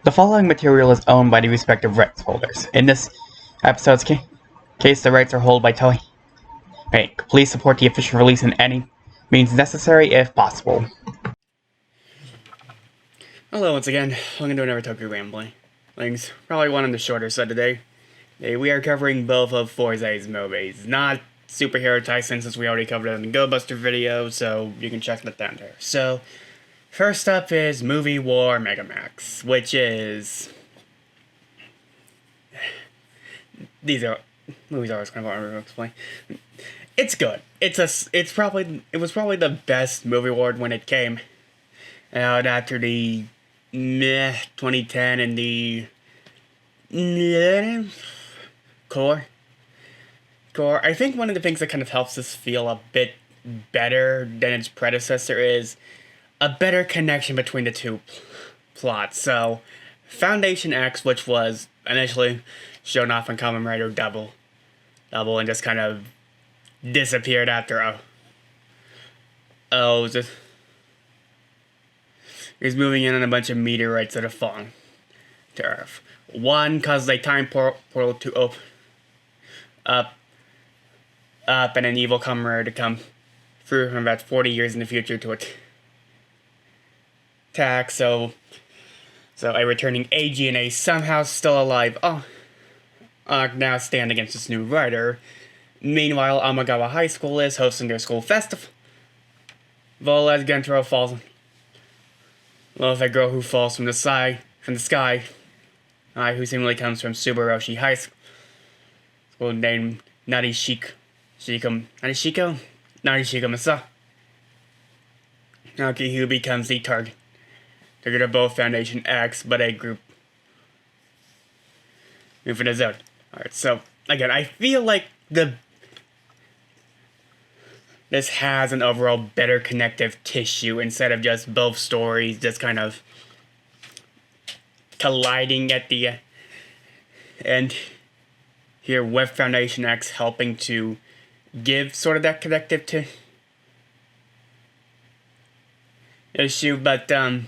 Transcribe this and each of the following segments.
The following material is owned by the respective rights holders. In this episode's case, the rights are held by Toei. Hey, please support the official release in any means necessary if possible. Hello once again, welcome to another Toku rambling. Probably one on the shorter side today. Today we are covering both of Fourze's movies. Not superhero Tyson since we already covered it in the Go Buster video, so you can check that down there. So, first up is Movie War Megamax, which is... These are... Movies are always kind of hard to explain. It's good. It was probably the best movie award when it came out after the 2010 and the core. I think one of the things that kind of helps this feel a bit better than its predecessor is a better connection between the two plots. So, Foundation X, which was initially shown off in Kamen Rider Double, and just kind of disappeared after he's moving in on a bunch of meteorites that have fallen to Earth. One caused a time portal to open up and an evil Kamen Rider to come through from about 40 years in the future to attack. So a returning AG and A somehow still alive now stand against this new rider. Meanwhile, Amagawa High School is hosting their school festival. As Gentaro falls. Well, a girl who falls from the sky, who seemingly comes from Subaroshi High School, named Narishiko Masa. Naoki, who becomes the target of both Foundation X, but a group Infinite Zone. Alright, so, again, I feel like this has an overall better connective tissue instead of just both stories just kind of colliding at the end here with Foundation X helping to give sort of that connective issue, but I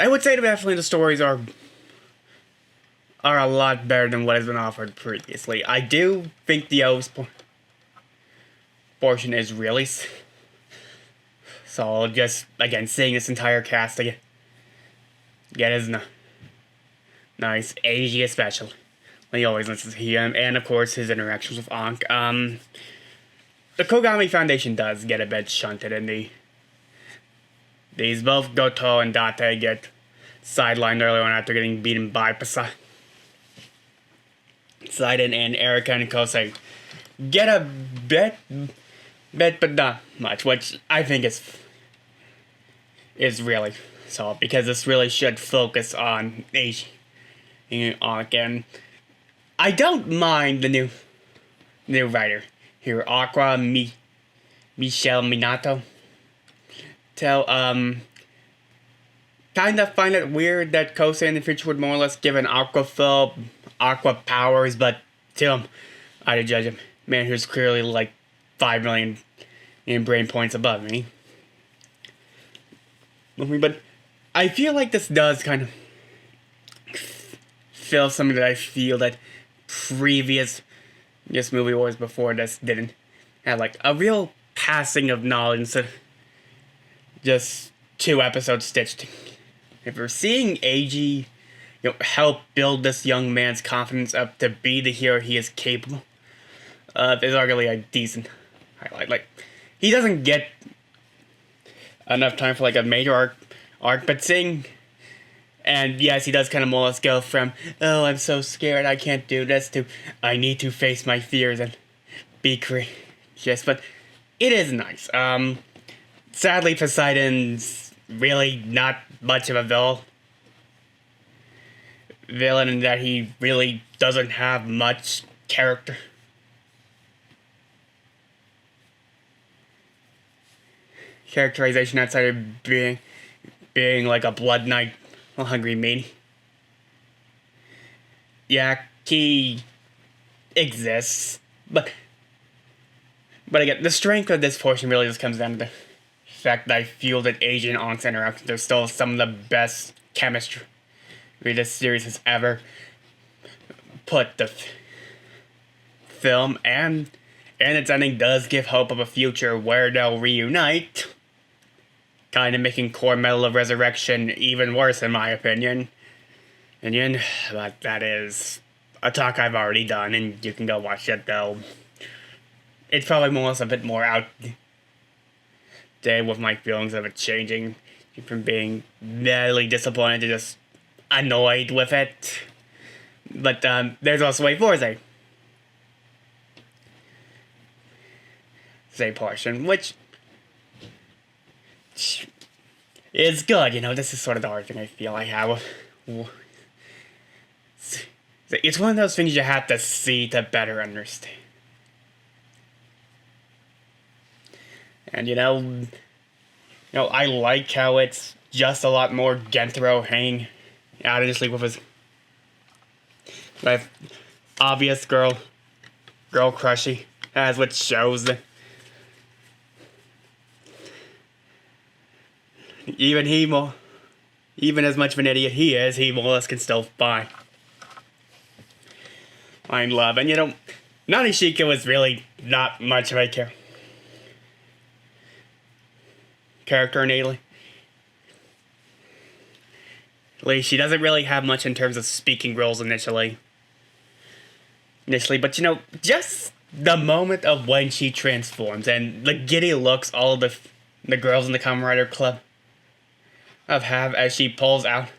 would say that definitely the stories are a lot better than what has been offered previously. I do think the O's portion is really solid. Just again seeing this entire cast again is nice. AG especially. He always listens to him, and of course his interactions with Ankh. The Kogami Foundation does get a bit shunted in these both Goto and Date get sidelined early on after getting beaten by Poseidon, and Erika and Kosei get a bit but not much, which I think is really solid, because this really should focus on Asia and I don't mind the new writer here, Aqua Michelle Minato. Kind of find it weird that Kosei in the future would more or less give an Aqua powers, but to him, I'd judge him. Man who's clearly like 5 million in brain points above me. But I feel like this does kind of fill something that I feel that previous movie wars before this didn't have, like a real passing of knowledge instead of just 2 episodes stitched. If we're seeing AG help build this young man's confidence up to be the hero he is capable of, is arguably a decent highlight. Like, he doesn't get enough time for like a major arc, but seeing, and yes, he does kind of more or less go from, oh, I'm so scared, I can't do this, to, I need to face my fears and be courageous, but it is nice. Sadly, Poseidon's really not much of a villain in that he really doesn't have much character. Characterization outside of being like a blood knight, a hungry meanie. Yeah, he exists, but again, the strength of this portion really just comes down to the fact that I feel that Asian Ank's interactions are still some of the best chemistry this series has ever put the film, and its ending does give hope of a future where they'll reunite, kind of making Core Metal of Resurrection even worse in my opinion. But that is a talk I've already done, and you can go watch it though. It's probably almost a bit more outdated with my feelings of it changing from being really disappointed to just annoyed with it. But there's also a Fourze portion, which is good. This is sort of the hard thing I feel I have. It's one of those things you have to see to better understand. And I like how it's just a lot more Gentaro hanging out in his sleep with his obvious girl crushy, as which shows that even as much of an idiot he more or less can still find love. And Nanishika was really not much of a character innately. She doesn't really have much in terms of speaking roles initially, but just the moment of when she transforms and the giddy looks all of the girls in the Kamen Rider Club have as she pulls out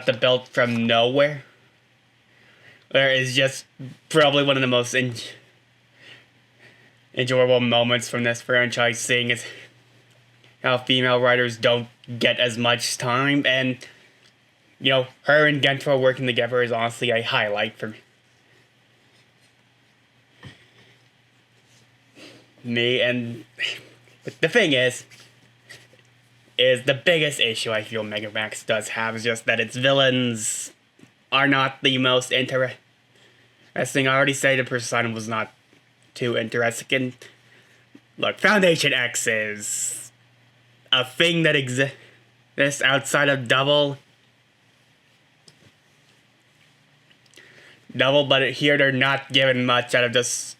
the belt from nowhere, there is just probably one of the most enjoyable moments from this franchise, seeing is how female writers don't get as much time, and her and Gentaro working together is honestly a highlight for me. And but the thing is the biggest issue I feel Megamax does have is just that its villains are not the most interesting. I already said the Persona was not too interesting. Look, Foundation X is a thing that exists outside of Double, but here they're not given much out of this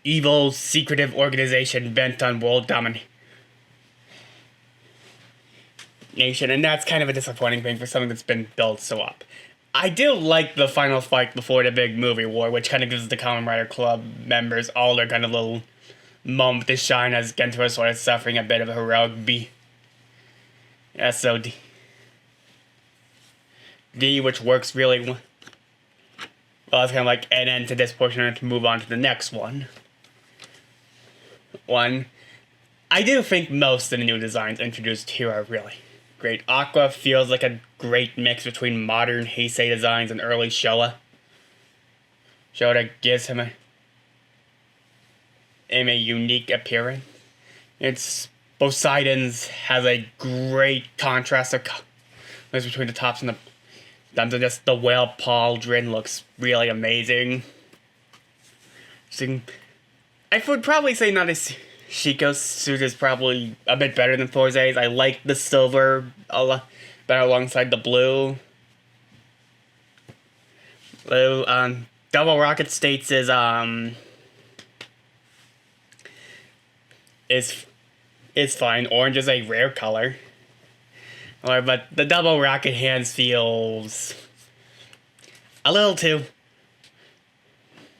evil, secretive organization bent on world domination. And that's kind of a disappointing thing for something that's been built so up. I do like the final fight before the big movie war, which kind of gives the Kamen Rider Club members all their kind of little moment to shine as Gentaro sort of suffering a bit of a heroic SOD, which works really well. Well, it's kind of like an end to this portion and to move on to the next one. I do think most of the new designs introduced here are really great. Aqua feels like a great mix between modern Heisei designs and early Showa. Showa gives him a unique appearance. Poseidon's has a great contrast of colors between the tops and the bottoms. Just the whale pauldron looks really amazing. I would probably say Shiko's suit is probably a bit better than Fourze's. I like the silver a lot better alongside the blue. Double Rocket States is fine. Orange is a rare color. But the Double Rocket hands feels a little too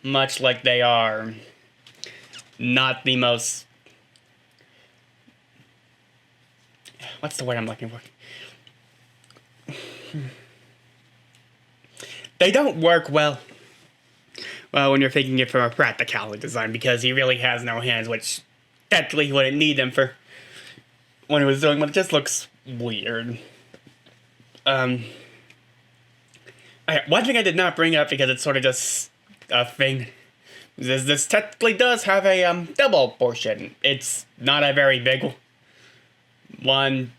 much like they are not the most... What's the word I'm looking for? They don't work well when you're thinking it from a practicality design, because he really has no hands, which technically he wouldn't need them for when he was doing, but it just looks weird. One thing I did not bring up, because it's sort of just a thing, is this technically does have a double portion. It's not a very big one,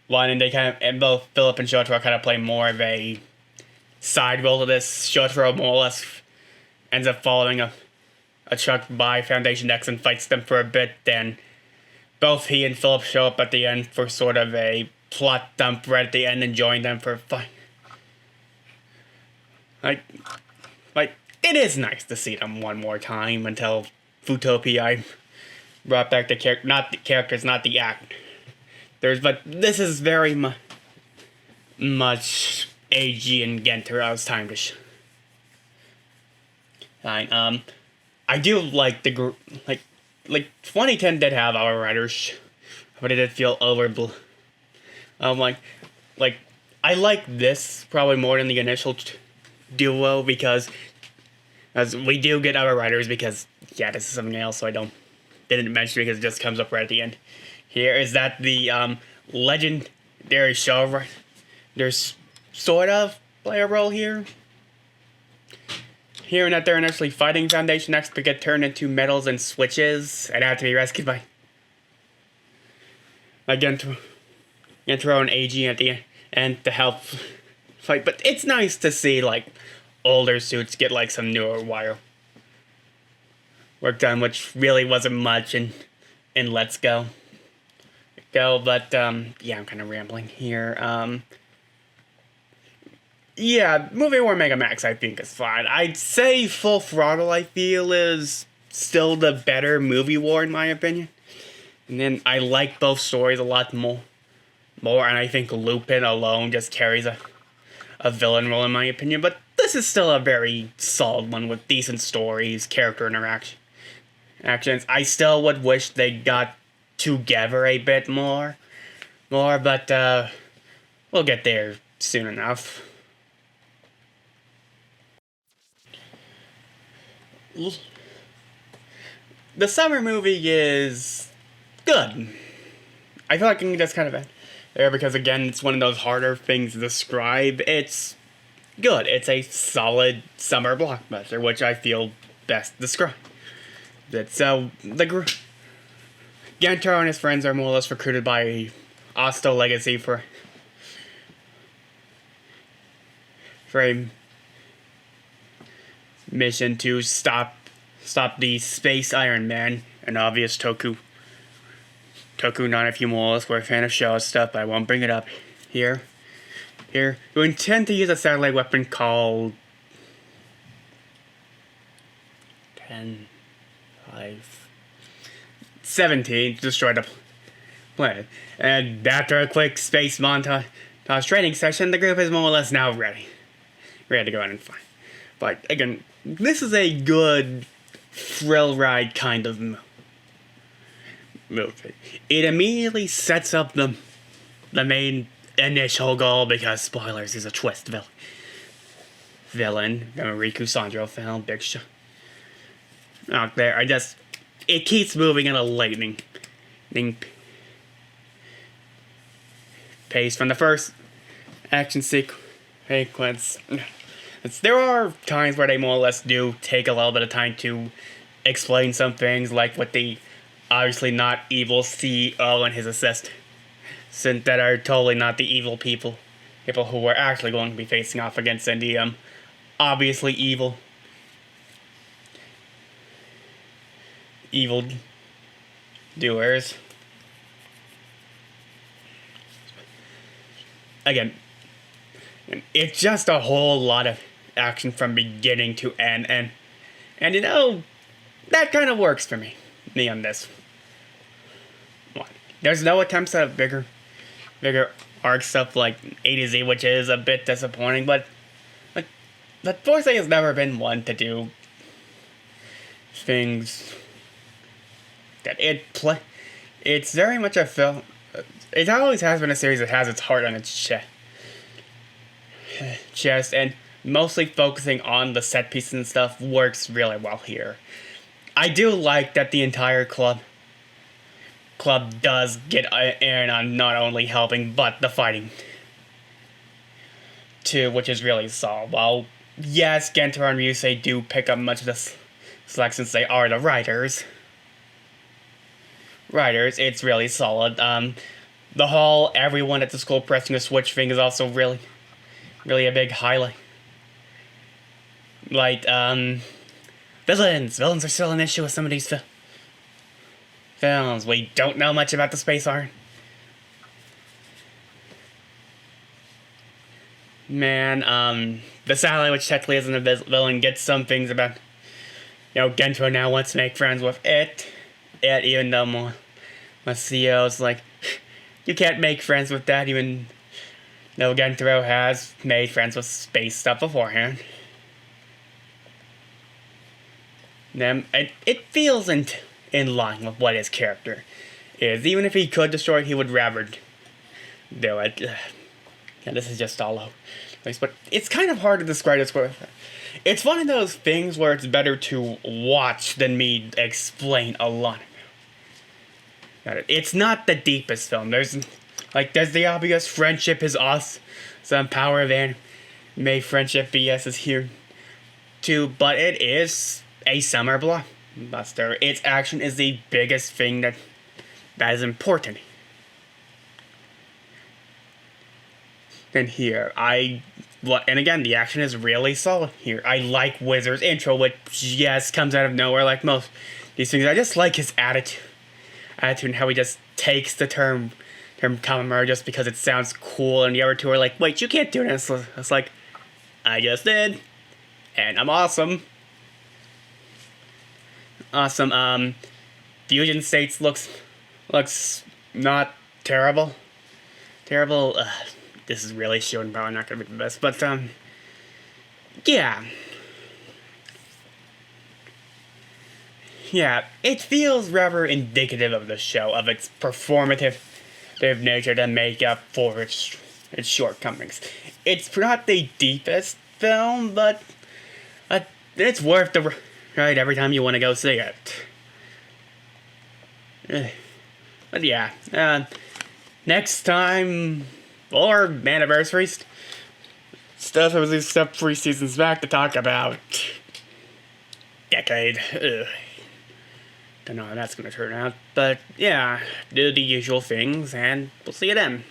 and they and both Philip and Shotaro kind of play more of a side role to this. Shotaro more or less ends up following a truck by Foundation X and fights them for a bit. Then both he and Philip show up at the end for sort of a plot dump right at the end and join them for fun. Like, it is nice to see them one more time until Futopia I brought back the not the characters, not the actors, but this is very much AG and Gentero's time to shine. I do like the group, like 2010 did have our writers, but it did feel overblown. Like I like this probably more than the initial duo because as we do get our writers because this is something else so didn't mention because it just comes up right at the end. Here is that the legendary show there's sort of play a role here. Hearing that they're initially fighting Foundation X to get turned into metals and switches and have to be rescued by Gentaro and AG at the end to help fight. But it's nice to see like older suits get like some newer wire work done, which really wasn't much in Let's Go. But I'm kind of rambling here. Movie War Mega Max I think is fine. I'd say Full Throttle I feel is still the better Movie War in my opinion. And then I like both stories a lot more, and I think Lupin alone just carries a villain role in my opinion. But this is still a very solid one with decent stories, character actions. I still would wish they got together a bit more, but we'll get there soon enough. The summer movie is good. I feel like I can just kind of end there because again, it's one of those harder things to describe. It's good. It's a solid summer blockbuster, which I feel best described. So the Gentaro and his friends are more or less recruited by Osto Legacy for a mission to stop the Space Iron Man, an obvious Toku not if you more or less were a fan of show stuff, but I won't bring it up here. Who intend to use a satellite weapon called 17 to destroy the planet. And after a quick space montage training session, the group is more or less now ready to go out and fight. But again, this is a good thrill ride kind of movie. It immediately sets up the main initial goal because spoilers is a twist villain. The Riku Sandro film, big show out there. It keeps moving at a lightning pace from the first action sequence. There are times where they more or less do take a little bit of time to explain some things, like with the obviously not evil CEO and his assistant that are totally not the evil people who are actually going to be facing off against the obviously evil doers. Again, it's just a whole lot of action from beginning to end, and that kind of works for me on this one. There's no attempts at bigger arc stuff like A to Z, which is a bit disappointing, but Fourze has never been one to do things that it's very much a film. It always has been a series that has its heart on its chest, and mostly focusing on the set pieces and stuff works really well here. I do like that the entire club does get in on not only helping but the fighting too, which is really solid. While yes, Gentaro and Ryusei do pick up much of the slack since they are the writers, it's really solid. The whole everyone at the school pressing the switch thing is also really a big highlight. Like, villains are still an issue with some of these films. We don't know much about the Space Iron Man, the satellite, which technically isn't a villain, gets some things about, Gento now wants to make friends with it. Even though Masio's like, you can't make friends with that, even though Gentro has made friends with space stuff beforehand. Then it feels in line with what his character is. Even if he could destroy it, he would rather do it. Yeah, this is just all over. But it's kind of hard to describe this. It's one of those things where it's better to watch than me explain a lot. It's not the deepest film. There's the obvious friendship is awesome. Some power of anime friendship BS is here too, but it is a summer blockbuster. Its action is the biggest thing that is important. And here, and again, the action is really solid here. I like Wizard's intro, which, yes, comes out of nowhere like most these things. I just like his attitude and how he just takes the term Kamamura just because it sounds cool, and the other two are like, wait, you can't do this. It's like, I just did, and I'm awesome. Awesome. Fusion States looks not terrible. This is really showing probably not gonna be the best, but yeah. Yeah, it feels rather indicative of the show, of its performative nature to make up for its shortcomings. It's not the deepest film, but it's worth the ride every time you want to go see it. But yeah, next time, or anniversaries, stuff that was released up 3 seasons back to talk about. Decade. Don't know how that's gonna turn out, but yeah, do the usual things, and we'll see you then.